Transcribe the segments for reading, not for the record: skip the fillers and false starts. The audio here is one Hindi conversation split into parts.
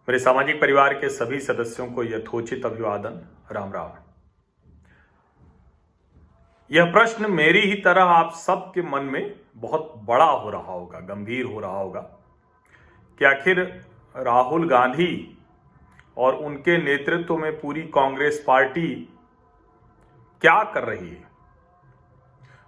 मेरे सामाजिक परिवार के सभी सदस्यों को यथोचित अभिवादन। राम राम। यह प्रश्न मेरी ही तरह आप सबके मन में बहुत बड़ा हो रहा होगा, गंभीर हो रहा होगा कि आखिर राहुल गांधी और उनके नेतृत्व में पूरी कांग्रेस पार्टी क्या कर रही है,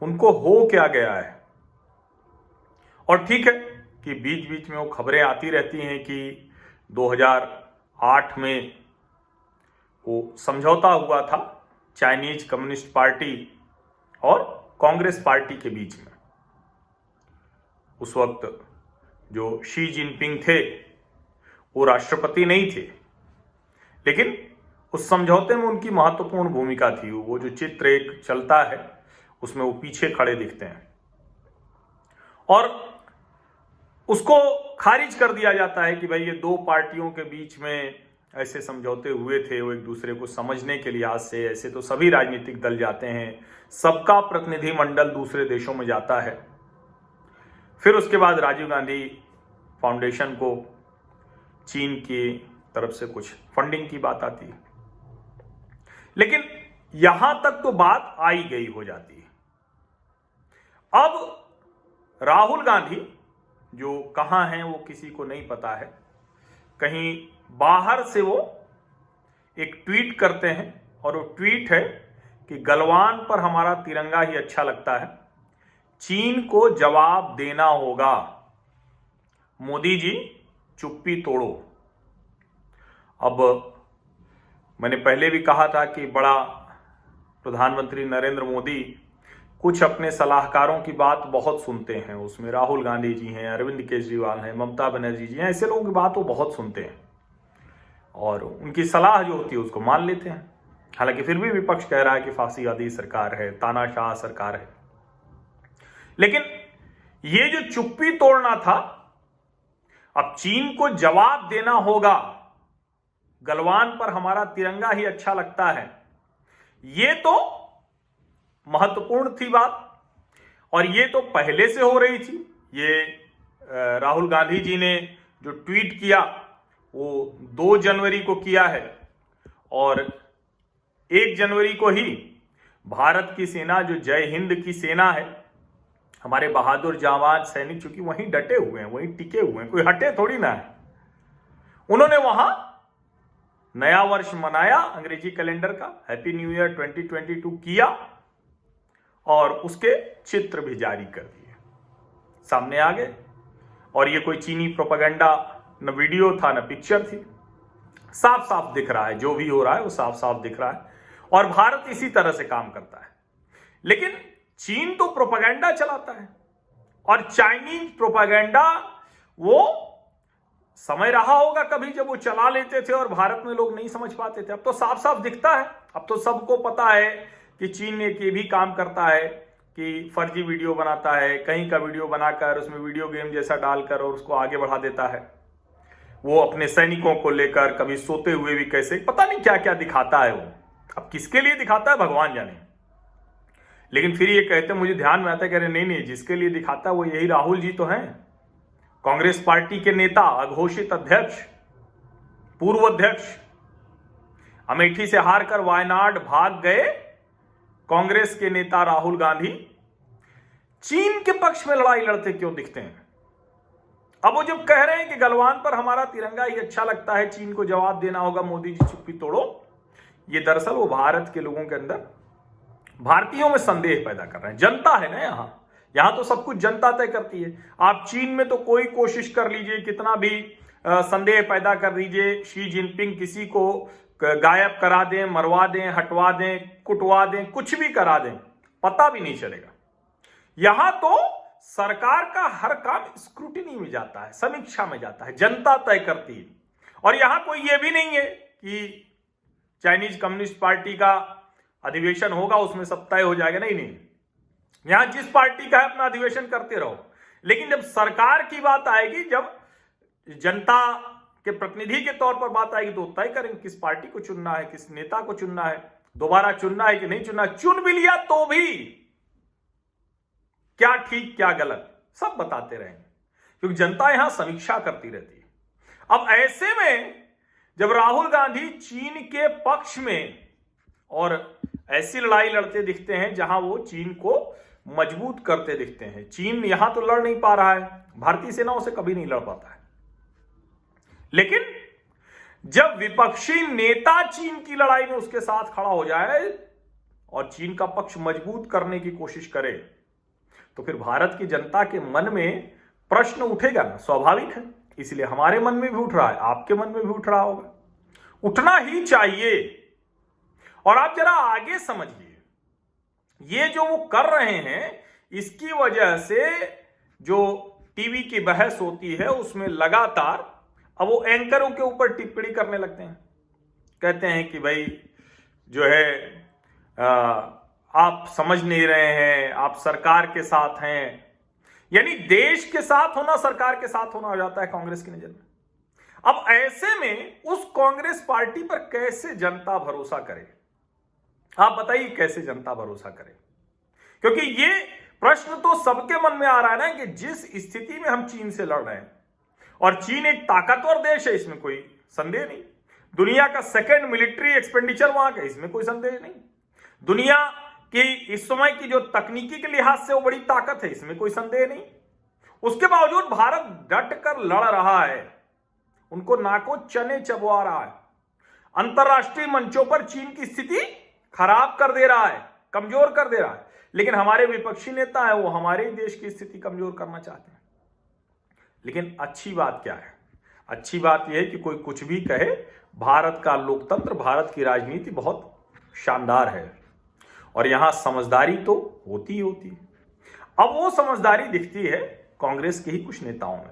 उनको हो क्या गया है। और ठीक है कि बीच बीच में वो खबरें आती रहती हैं कि 2008 में वो समझौता हुआ था चाइनीज कम्युनिस्ट पार्टी और कांग्रेस पार्टी के बीच में। उस वक्त जो शी जिनपिंग थे वो राष्ट्रपति नहीं थे, लेकिन उस समझौते में उनकी महत्वपूर्ण भूमिका थी। वो जो चित्र एक चलता है उसमें वो पीछे खड़े दिखते हैं और उसको खारिज कर दिया जाता है कि भाई ये दो पार्टियों के बीच में ऐसे समझौते हुए थे, वो एक दूसरे को समझने के लिहाज से। ऐसे तो सभी राजनीतिक दल जाते हैं, सबका प्रतिनिधिमंडल दूसरे देशों में जाता है। फिर उसके बाद राजीव गांधी फाउंडेशन को चीन की तरफ से कुछ फंडिंग की बात आती है, लेकिन यहां तक तो बात आई गई हो जाती है। अब राहुल गांधी जो कहां हैं वो किसी को नहीं पता है। कहीं बाहर से वो एक ट्वीट करते हैं और वो ट्वीट है कि गलवान पर हमारा तिरंगा ही अच्छा लगता है, चीन को जवाब देना होगा, मोदी जी चुप्पी तोड़ो। अब मैंने पहले भी कहा था कि बड़ा प्रधानमंत्री नरेंद्र मोदी कुछ अपने सलाहकारों की बात बहुत सुनते हैं। उसमें राहुल गांधी जी हैं, अरविंद केजरीवाल हैं, ममता बनर्जी जी हैं, ऐसे लोगों की बात वो बहुत सुनते हैं और उनकी सलाह जो होती है उसको मान लेते हैं। हालांकि फिर भी विपक्ष कह रहा है कि फांसीवादी सरकार है, तानाशाह सरकार है। लेकिन ये जो चुप्पी तोड़ना था, अब चीन को जवाब देना होगा, गलवान पर हमारा तिरंगा ही अच्छा लगता है, ये तो महत्वपूर्ण थी बात। और ये तो पहले से हो रही थी। ये राहुल गांधी जी ने जो ट्वीट किया वो 2 जनवरी को किया है और 1 जनवरी को ही भारत की सेना, जो जय हिंद की सेना है, हमारे बहादुर जाबाज सैनिक चूंकि वहीं डटे हुए हैं, वहीं टिके हुए हैं, कोई हटे थोड़ी ना है, उन्होंने वहां नया वर्ष मनाया, अंग्रेजी कैलेंडर का हैप्पी न्यू ईयर 2022 किया और उसके चित्र भी जारी कर दिए, सामने आ गए। और ये कोई चीनी प्रोपेगेंडा न वीडियो था न पिक्चर थी, साफ साफ दिख रहा है जो भी हो रहा है वो साफ साफ दिख रहा है। और भारत इसी तरह से काम करता है। लेकिन चीन तो प्रोपेगेंडा चलाता है और चाइनीज प्रोपेगेंडा वो समय रहा होगा कभी जब वो चला लेते थे और भारत में लोग नहीं समझ पाते थे। अब तो साफ साफ दिखता है, अब तो सबको पता है कि चीन एक ये भी काम करता है कि फर्जी वीडियो बनाता है, कहीं का वीडियो बनाकर उसमें वीडियो गेम जैसा डालकर और उसको आगे बढ़ा देता है। वो अपने सैनिकों को लेकर कभी सोते हुए भी कैसे पता नहीं क्या क्या दिखाता है। वो अब किसके लिए दिखाता है भगवान जाने। लेकिन फिर ये कहते, मुझे ध्यान में आता है, कह रहे नहीं, जिसके लिए दिखाता है वो यही राहुल जी तो हैं, कांग्रेस पार्टी के नेता, अघोषित अध्यक्ष, पूर्व अध्यक्ष। अमेठी से हारकर वायनाड भाग गए कांग्रेस के नेता राहुल गांधी चीन के पक्ष में लड़ाई लड़ते क्यों दिखते हैं। अब वो जब कह रहे हैं कि गलवान पर हमारा तिरंगा ही अच्छा लगता है, चीन को जवाब देना होगा, मोदी जी चुप्पी तोड़ो, ये दरअसल वो भारत के लोगों के अंदर, भारतीयों में संदेह पैदा कर रहे हैं। जनता है ना, यहां तो सब कुछ जनता तय करती है। आप चीन में तो कोई कोशिश कर लीजिए, कितना भी संदेह पैदा कर दीजिए, शी जिनपिंग किसी को गायब करा दें, मरवा दें, हटवा दें, कुटवा दें, कुछ भी करा दें, पता भी नहीं चलेगा। यहां तो सरकार का हर काम स्क्रूटिनी में जाता है, समीक्षा में जाता है, जनता तय करती है। और यहां कोई यह भी नहीं है कि चाइनीज कम्युनिस्ट पार्टी का अधिवेशन होगा उसमें सब तय हो जाएगा, नहीं। यहां जिस पार्टी का है अपना अधिवेशन करते रहो, लेकिन जब सरकार की बात आएगी, जब जनता के प्रतिनिधि के तौर पर बात आएगी, तो तय करेंगे किस पार्टी को चुनना है, किस नेता को चुनना है, दोबारा चुनना है कि नहीं चुनना। चुन भी लिया तो भी क्या ठीक क्या गलत सब बताते रहेंगे, क्योंकि जनता यहां समीक्षा करती रहती है। अब ऐसे में जब राहुल गांधी चीन के पक्ष में और ऐसी लड़ाई लड़ते दिखते हैं जहां वो चीन को मजबूत करते दिखते हैं। चीन यहां तो लड़ नहीं पा रहा है, भारतीय सेनाओं से कभी नहीं लड़ पाता है, लेकिन जब विपक्षी नेता चीन की लड़ाई में उसके साथ खड़ा हो जाए और चीन का पक्ष मजबूत करने की कोशिश करे, तो फिर भारत की जनता के मन में प्रश्न उठेगा ना, स्वाभाविक है। इसलिए हमारे मन में भी उठ रहा है, आपके मन में भी उठ रहा होगा, उठना ही चाहिए। और आप जरा आगे समझिए, ये जो वो कर रहे हैं, इसकी वजह से जो टीवी की बहस होती है उसमें लगातार अब वो एंकरों के ऊपर टिप्पणी करने लगते हैं, कहते हैं कि भाई जो है आप समझ नहीं रहे हैं, आप सरकार के साथ हैं। यानी देश के साथ होना सरकार के साथ होना हो जाता है कांग्रेस की नजर में। अब ऐसे में उस कांग्रेस पार्टी पर कैसे जनता भरोसा करे? आप बताइए कैसे जनता भरोसा करे? क्योंकि ये प्रश्न तो सबके मन में आ रहा है ना कि जिस स्थिति में हम चीन से लड़ रहे हैं, और चीन एक ताकतवर देश है, इसमें कोई संदेह नहीं। दुनिया का सेकंड मिलिट्री एक्सपेंडिचर वहां का, इसमें कोई संदेह नहीं। दुनिया की इस समय की जो तकनीकी के लिहाज से वो बड़ी ताकत है, इसमें कोई संदेह नहीं। उसके बावजूद भारत डट कर लड़ रहा है, उनको नाको चने चबवा रहा है, अंतरराष्ट्रीय मंचों पर चीन की स्थिति खराब कर दे रहा है, कमजोर कर दे रहा है। लेकिन हमारे विपक्षी नेता है, वो हमारे देश की स्थिति कमजोर करना चाहते हैं। लेकिन अच्छी बात क्या है? अच्छी बात यह है कि कोई कुछ भी कहे, भारत का लोकतंत्र, भारत की राजनीति बहुत शानदार है और यहां समझदारी तो होती ही होती है। अब वो समझदारी दिखती है कांग्रेस के ही कुछ नेताओं में।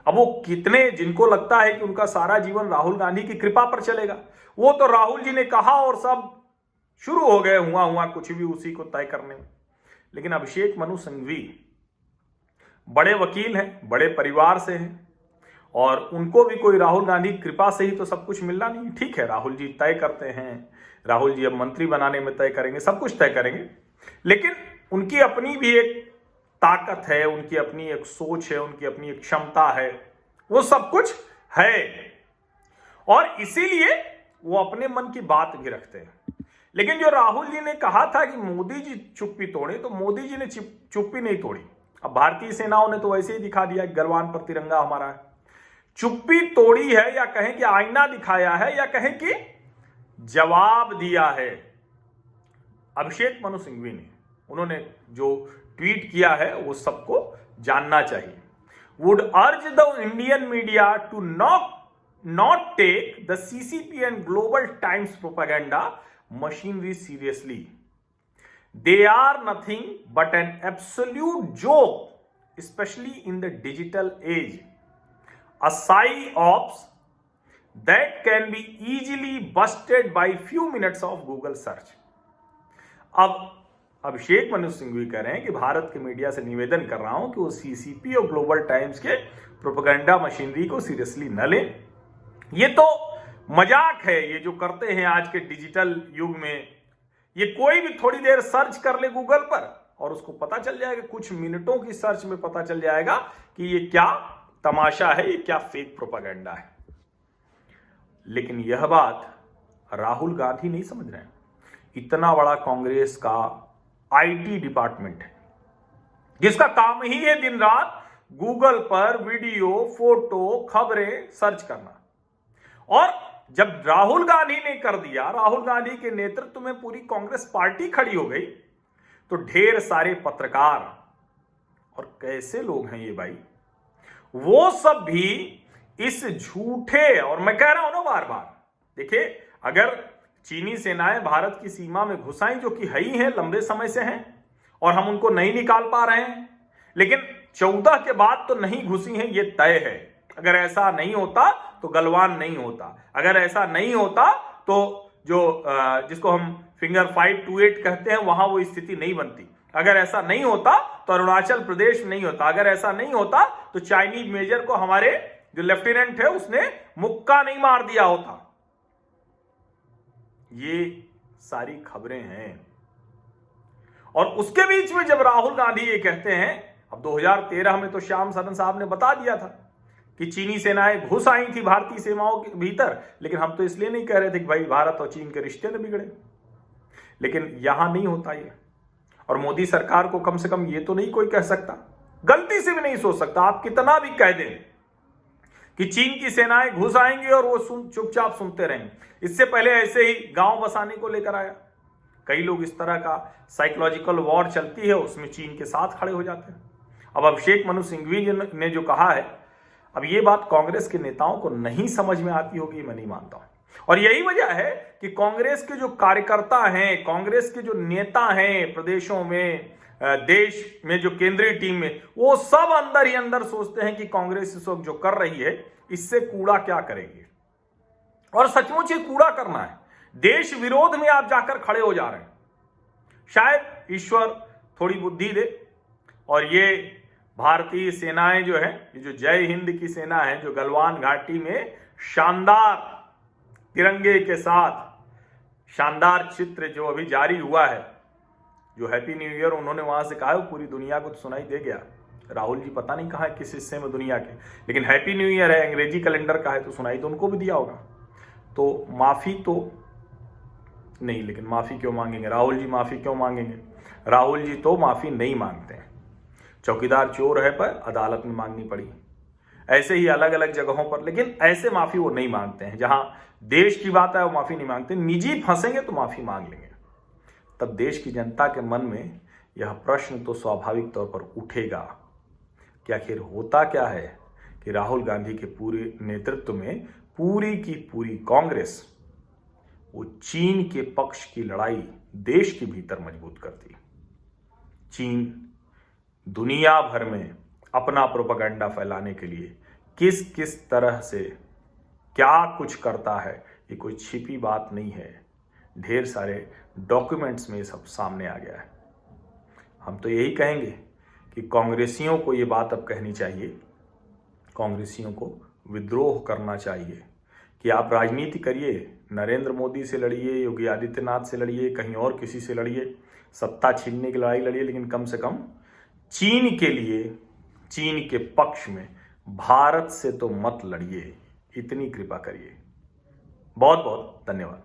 अब वो कितने, जिनको लगता है कि उनका सारा जीवन राहुल गांधी की कृपा पर चलेगा, वो तो राहुल जी ने कहा और सब शुरू हो गए, हुआ कुछ भी उसी को तय करने में। लेकिन अभिषेक मनु सिंघवी बड़े वकील हैं, बड़े परिवार से हैं, और उनको भी कोई राहुल गांधी की कृपा से ही तो सब कुछ मिलना नहीं। ठीक है, राहुल जी तय करते हैं, राहुल जी अब मंत्री बनाने में तय करेंगे, सब कुछ तय करेंगे, लेकिन उनकी अपनी भी एक ताकत है, उनकी अपनी एक सोच है, उनकी अपनी एक क्षमता है, वो सब कुछ है, और इसीलिए वो अपने मन की बात भी रखते हैं। लेकिन जो राहुल जी ने कहा था कि मोदी जी चुप्पी तोड़े, तो मोदी जी ने चुप्पी नहीं तोड़ी। अब भारतीय सेनाओं ने तो वैसे ही दिखा दिया कि गलवान पर तिरंगा हमारा है। चुप्पी तोड़ी है, या कहें कि आईना दिखाया है, या कहें कि जवाब दिया है अभिषेक मनु सिंघवी ने। उन्होंने जो ट्वीट किया है वो सबको जानना चाहिए। Would urge the Indian media to not take the CCP and Global Times propaganda machinery seriously. They are nothing but an absolute joke, especially in the digital age. A psyops that can be easily busted by few minutes of Google search. अब अभिषेक मनु सिंघवी कह रहे हैं कि भारत के मीडिया से निवेदन कर रहा हूं कि वो सीसीपी और ग्लोबल टाइम्स के प्रोपेगेंडा मशीनरी को सीरियसली न लें। ये तो मजाक है, ये जो करते हैं आज के डिजिटल युग में। ये कोई भी थोड़ी देर सर्च कर ले गूगल पर और उसको पता चल जाएगा, कुछ मिनटों की सर्च में पता चल जाएगा कि ये क्या तमाशा है, ये क्या फेक प्रोपेगेंडा है। लेकिन यह बात राहुल गांधी नहीं समझ रहे हैं। इतना बड़ा कांग्रेस का आईटी डिपार्टमेंट है जिसका काम ही है दिन रात गूगल पर वीडियो, फोटो, खबरें सर्च करना। और जब राहुल गांधी ने कर दिया, राहुल गांधी के नेतृत्व में पूरी कांग्रेस पार्टी खड़ी हो गई, तो ढेर सारे पत्रकार, और कैसे लोग हैं ये भाई, वो सब भी इस झूठे, और मैं कह रहा हूं ना बार बार, देखिए अगर चीनी सेनाएं भारत की सीमा में घुस आई, जो कि है ही है, लंबे समय से हैं, और हम उनको नहीं निकाल पा रहे हैं, लेकिन 14 के बाद तो नहीं घुसी हैं, ये तय है। अगर ऐसा नहीं होता तो गलवान नहीं होता, अगर ऐसा नहीं होता तो जो जिसको हम फिंगर 528 कहते हैं वहां वो स्थिति नहीं बनती, अगर ऐसा नहीं होता तो अरुणाचल प्रदेश नहीं होता, अगर ऐसा नहीं होता तो चाइनीज मेजर को हमारे जो लेफ्टिनेंट है उसने मुक्का नहीं मार दिया होता। ये सारी खबरें हैं। और उसके बीच में जब राहुल गांधी ये कहते हैं, अब 2013 में तो श्याम सरन साहब ने बता दिया था कि चीनी सेनाएं घुस आई थी भारतीय सीमाओं के भीतर, लेकिन हम तो इसलिए नहीं कह रहे थे कि भाई भारत और चीन के रिश्ते न बिगड़े। लेकिन यहां नहीं होता ये। और मोदी सरकार को कम से कम ये तो नहीं कोई कह सकता, गलती से भी नहीं सोच सकता, आप कितना भी कह दें कि चीन की सेनाएं घुस आएंगी और वो चुपचाप सुनते रहेंगे। इससे पहले ऐसे ही गांव बसाने को लेकर आया, कई लोग इस तरह का साइकोलॉजिकल वॉर चलती है उसमें चीन के साथ खड़े हो जाते हैं। अब अभिषेक मनु सिंघवी ने जो कहा है, अब ये बात कांग्रेस के नेताओं को नहीं समझ में आती होगी, मैं नहीं मानता हूं। और यही वजह है कि कांग्रेस के जो कार्यकर्ता हैं, कांग्रेस के जो नेता हैं प्रदेशों में, देश में जो केंद्रीय टीम में, वो सब अंदर ही अंदर सोचते हैं कि कांग्रेस इस वक्त जो कर रही है इससे कूड़ा क्या करेगी। और सचमुच ही कूड़ा करना है, देश विरोध में आप जाकर खड़े हो जा रहे हैं। शायद ईश्वर थोड़ी बुद्धि दे और ये भारतीय सेनाएं जो है, ये जो जय हिंद की सेना है, जो गलवान घाटी में शानदार तिरंगे के साथ शानदार चित्र जो अभी जारी हुआ है, जो हैप्पी न्यू ईयर उन्होंने वहां से कहा है, वो पूरी दुनिया को तो सुनाई दे गया। राहुल जी पता नहीं कहाँ है, किस हिस्से में दुनिया के, लेकिन हैप्पी न्यू ईयर है, अंग्रेजी कैलेंडर का है, तो सुनाई तो उनको भी दिया होगा। तो माफी तो नहीं, लेकिन माफी क्यों मांगेंगे राहुल जी, माफी क्यों मांगेंगे? राहुल जी तो माफी नहीं मांगते हैं। चौकीदार चोर है पर अदालत में मांगनी पड़ी, ऐसे ही अलग अलग जगहों पर, लेकिन ऐसे माफी वो नहीं मांगते हैं। जहां देश की बात है वो माफी नहीं मांगते, निजी फंसेंगे तो माफी मांग लेंगे। तब देश की जनता के मन में यह प्रश्न तो स्वाभाविक तौर पर उठेगा कि आखिर होता क्या है कि राहुल गांधी के पूरे नेतृत्व में पूरी की पूरी कांग्रेस वो चीन के पक्ष की लड़ाई देश के भीतर मजबूत करती। चीन दुनिया भर में अपना प्रोपेगेंडा फैलाने के लिए किस किस तरह से क्या कुछ करता है, ये कोई छिपी बात नहीं है, ढेर सारे डॉक्यूमेंट्स में ये सब सामने आ गया है। हम तो यही कहेंगे कि कांग्रेसियों को ये बात अब कहनी चाहिए, कांग्रेसियों को विद्रोह करना चाहिए कि आप राजनीति करिए, नरेंद्र मोदी से लड़िए, योगी आदित्यनाथ से लड़िए, कहीं और किसी से लड़िए, सत्ता छीनने की लड़ाई लड़िए, लेकिन कम से कम चीन के लिए, चीन के पक्ष में भारत से तो मत लड़िए, इतनी कृपा करिए। बहुत बहुत धन्यवाद।